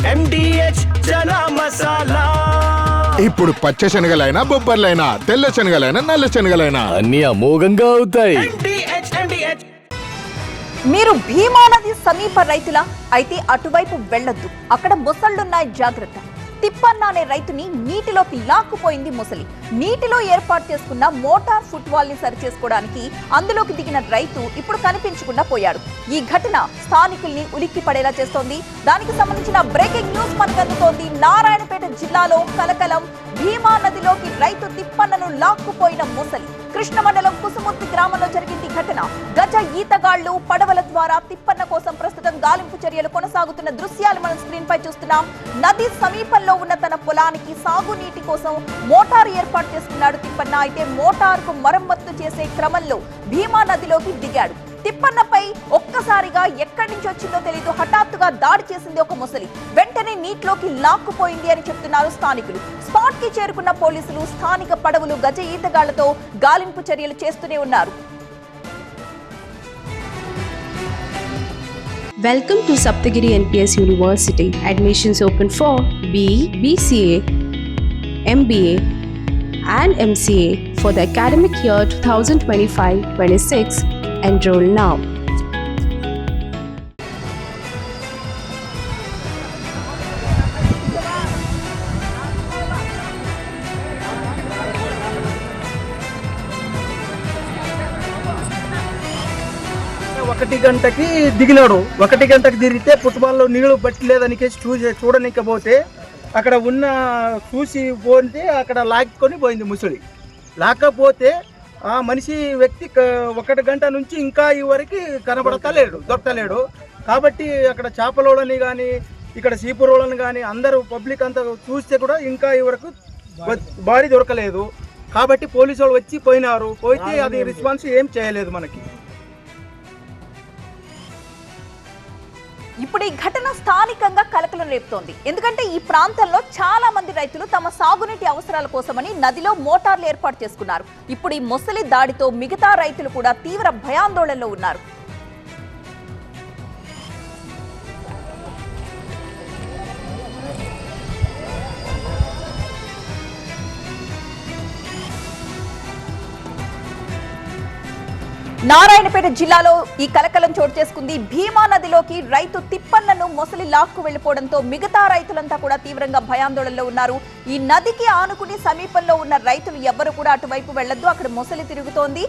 MDH chana masala. ఇప్పుడు పచ్చ శనగలైనా బొబ్బర్లైనా తెల్ల శనగలైనా నల్ల శనగలైనా అన్ని అమోఘంగా అవుతాయి. MDH. మీరు భీమా నది సమీప రైతుల అయితే అటువైపు వెళ్లొద్దు. అక్కడ మొసళ్లున్నాయి, జాగ్రత్త. తిప్పన్న అనే రైతుని నీటిలోకి లాక్కుపోయింది మొసలి. నీటిలో ఏర్పాటు చేసుకున్న మోటార్ ఫుట్బాల్ ని సరి చేసుకోవడానికి అందులోకి దిగిన రైతు ఇప్పుడు కనిపించకుండా పోయాడు. ఈ ఘటన స్థానికుల్ని ఉలిక్కి పడేలా చేస్తోంది. దానికి సంబంధించిన బ్రేకింగ్ న్యూస్ మనకు అందుతోంది. నారాయణపేట జిల్లాలో కలకలం. భీమా నదిలోకి రైతు తిప్పన్నను లాక్కుపోయిన మొసలి. కృష్ణ మండలం కుసుముర్తి గ్రామంలో జరిగింది ఘటన. గజ ఈతగాళ్లు పడవల ద్వారా తిప్పన్న కోసం ప్రస్తుతం గాలింపు చర్యలు కొనసాగుతున్న దృశ్యాలు మనం స్క్రీన్ పై చూస్తున్నాం. నది సమీపంలో ఉన్న తన పొలానికి సాగునీటి కోసం మోటారు ఏర్పాటు చేసుకున్నాడు తిప్పన్న. అయితే మోటారుకు మరమ్మత్తు చేసే క్రమంలో భీమా నదిలోకి దిగాడు. తిప్పన్నపై ఒక్కసారిగా ఎక్కడి నుంచి వచ్చిందో తెలీదు, హఠాత్తుగా దాడి చేసింది ఒక మొసలి. వెంటనే నీటిలోకి లాక్కుపోయింది అని చెప్తున్నారు స్థానికులు. స్పాట్ కి చేరుకున్న పోలీసులు స్థానిక పడవలు గజ ఈతగాళ్లతో గాలింపు చర్యలు చేస్తూనే ఉన్నారు. Welcome to Saptagiri NPS University. Admissions open for BE, BCA, MBA and MCA for the academic year 2025-26. Enroll now. ఒకటి గంటకి దిగినాడు. 1 గంటకి దిగితే ఫుట్బాల్లో నీళ్లు బట్టలేదని చూడనికపోతే అక్కడ ఉన్న చూసి పోతే అక్కడ లాక్కొని పోయింది ముసలి. లాక్కపోతే ఆ మనిషి వ్యక్తి 1 గంట నుంచి ఇంకా ఈ వరకు దొరకలేడు. కాబట్టి అక్కడ చేపలోళ్ళని కానీ ఇక్కడ సీపురోళ్ళని కానీ అందరూ పబ్లిక్ అంతా చూస్తే కూడా ఇంకా ఈ వరకు బాడీ దొరకలేదు. కాబట్టి పోలీసు వాళ్ళు వచ్చి పోయినారు. పోయితే అది రెస్పాన్స్ ఏం చేయలేదు మనకి. ఇప్పుడు ఈ ఘటన స్థానికంగా కలకలం రేపుతోంది. ఎందుకంటే ఈ ప్రాంతంలో చాలా మంది రైతులు తమ సాగునీటి అవసరాల కోసమని నదిలో మోటార్లు ఏర్పాటు చేసుకున్నారు. ఇప్పుడు ఈ మొసలి దాడితో మిగతా రైతులు కూడా తీవ్ర భయాందోళనలో ఉన్నారు. నారాయణపేట జిల్లాలో ఈ కలకలం చోటు చేసుకుంది. భీమా నదిలోకి రైతు తిప్పన్నను మొసలి లాక్కు వెళ్లిపోవడంతో మిగతా రైతులంతా కూడా తీవ్రంగా భయాందోళనలో ఉన్నారు. ఈ నదికి ఆనుకుని సమీపంలో ఉన్న రైతులు ఎవ్వరు కూడా అటువైపు వెళ్లొద్దు, అక్కడ మొసలి తిరుగుతోంది,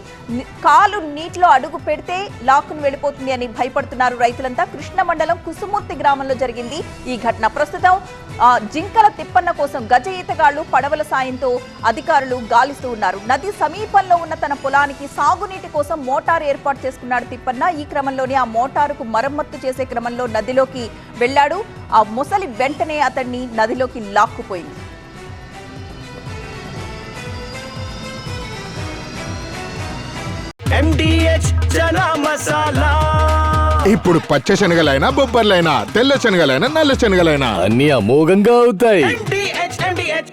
కాలు నీటిలో అడుగు పెడితే లాక్కును వెళ్లిపోతుంది అని భయపడుతున్నారు రైతులంతా. కృష్ణ మండలం కుసుమూర్తి గ్రామంలో జరిగింది ఈ ఘటన. ప్రస్తుతం జింకల తిప్పన్న కోసం గజ ఈతగాళ్లు పడవల సాయంతో అధికారులు గాలిస్తూ ఉన్నారు. నది సమీపంలో ఉన్న తన పొలానికి సాగునీటి కోసం మోటారు ఏర్పాటు చేసుకున్నాడు తిప్పన్న. ఈ క్రమంలోనే ఆ మోటారుకు మరమ్మత్తు చేసే క్రమంలో నదిలోకి వెళ్లాడు. ఆ మొసలి వెంటనే అతన్ని నదిలోకి లాక్కుపోయింది. MDH చనా మసాలా. ఇప్పుడు పచ్చ శనగలైనా బొబ్బర్లైనా తెల్ల శనగలైనా నల్ల శనగలైనా అన్ని అమోఘంగా అవుతాయి. MDH.